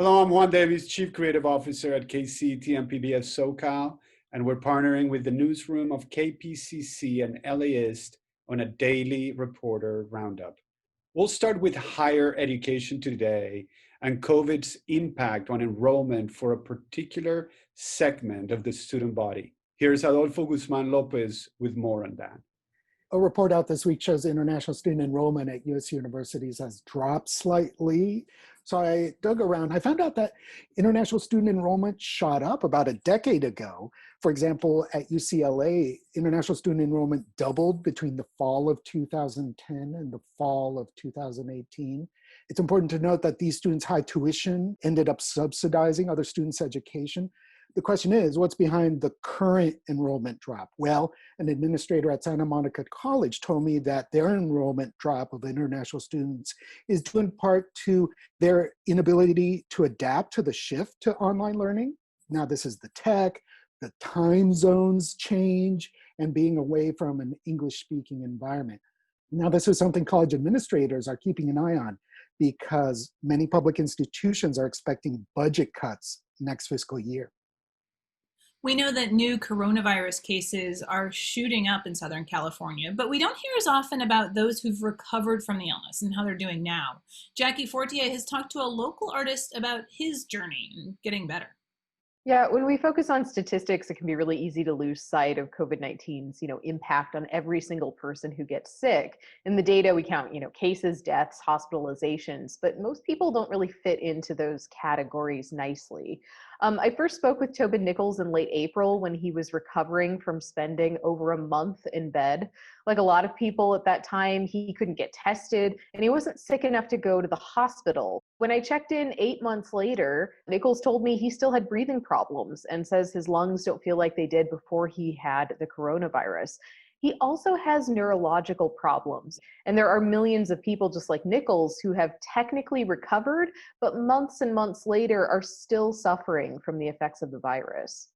Hello, I'm Juan Davis, Chief Creative Officer at KCET PBS SoCal, and we're partnering with the newsroom of KPCC and LAist on a daily reporter roundup. We'll start with higher education today and COVID's impact on enrollment for a particular segment of the student body. Here's Adolfo Guzman Lopez with more on that. A report out this week shows international student enrollment at U.S. universities has dropped slightly. So I dug around. I found out that international student enrollment shot up about a decade ago. For example, at UCLA, international student enrollment doubled between the fall of 2010 and the fall of 2018. It's important to note that these students' high tuition ended up subsidizing other students' education. The question is, what's behind the current enrollment drop? Well, an administrator at Santa Monica College told me that their enrollment drop of international students is due in part to their inability to adapt to the shift to online learning. Now, this is the tech, the time zones change, and being away from an English-speaking environment. Now, this is something college administrators are keeping an eye on because many public institutions are expecting budget cuts next fiscal year. We know that new coronavirus cases are shooting up in Southern California, but we don't hear as often about those who've recovered from the illness and how they're doing now. Jackie Fortier has talked to a local artist about his journey in getting better. Yeah, when we focus on statistics, it can be really easy to lose sight of COVID-19's, impact on every single person who gets sick. In the data, we count, cases, deaths, hospitalizations, but most people don't really fit into those categories nicely. I first spoke with Tobin Nichols in late April when he was recovering from spending over a month in bed. Like a lot of people at that time, he couldn't get tested and he wasn't sick enough to go to the hospital. When I checked in 8 months later, Nichols told me he still had breathing problems and says his lungs don't feel like they did before he had the coronavirus. He also has neurological problems, and there are millions of people just like Nichols who have technically recovered, but months and months later are still suffering from the effects of the virus.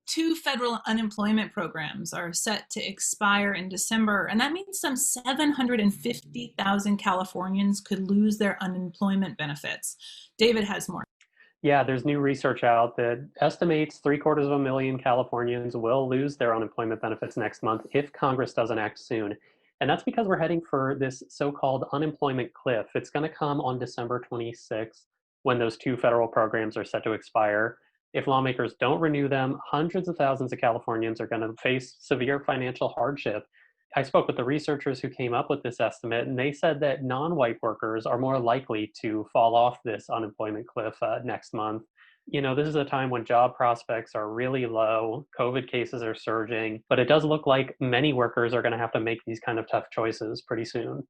2 federal unemployment programs are set to expire in December, and that means some 750,000 Californians could lose their unemployment benefits. David has more. Yeah, there's new research out that estimates 750,000 Californians will lose their unemployment benefits next month if Congress doesn't act soon. And that's because we're heading for this so-called unemployment cliff. It's going to come on December 26th when those 2 federal programs are set to expire. If lawmakers don't renew them, hundreds of thousands of Californians are going to face severe financial hardship. I spoke with the researchers who came up with this estimate, and they said that non-white workers are more likely to fall off this unemployment cliff next month. This is a time when job prospects are really low, COVID cases are surging, but it does look like many workers are going to have to make these kind of tough choices pretty soon.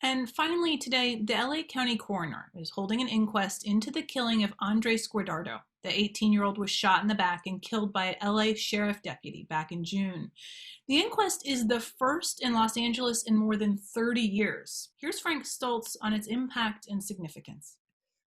And finally today, the LA County coroner is holding an inquest into the killing of Andres Guardado. The 18-year-old was shot in the back and killed by a LA sheriff deputy back in June. The inquest is the first in Los Angeles in more than 30 years. Here's Frank Stoltz on its impact and significance.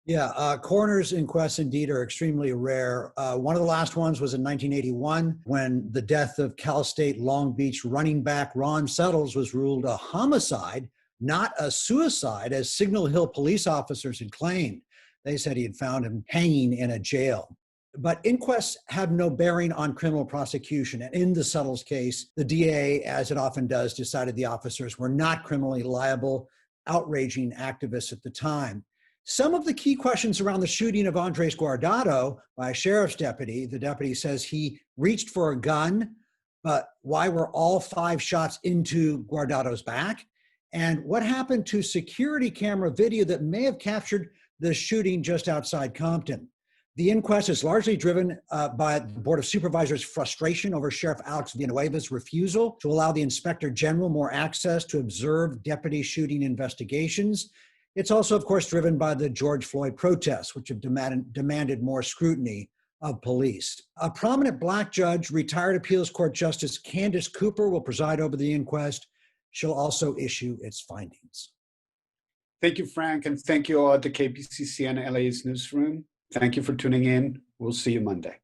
Yeah, coroner's inquests indeed are extremely rare. One of the last ones was in 1981 when the death of Cal State Long Beach running back Ron Settles was ruled a homicide, not a suicide, as Signal Hill police officers had claimed. They said he had found him hanging in a jail. But inquests have no bearing on criminal prosecution. And in the Settles case, the DA, as it often does, decided the officers were not criminally liable, outraging activists at the time. Some of the key questions around the shooting of Andres Guardado by a sheriff's deputy, the deputy says he reached for a gun, but why were all 5 shots into Guardado's back? And what happened to security camera video that may have captured the shooting just outside Compton? The inquest is largely driven by the Board of Supervisors' frustration over Sheriff Alex Villanueva's refusal to allow the Inspector General more access to observe deputy shooting investigations. It's also, of course, driven by the George Floyd protests, which have demanded more scrutiny of police. A prominent Black judge, retired appeals court Justice Candace Cooper, will preside over the inquest. She'll also issue its findings. Thank you, Frank, and thank you all at the KPCC and LAist newsroom. Thank you for tuning in. We'll see you Monday.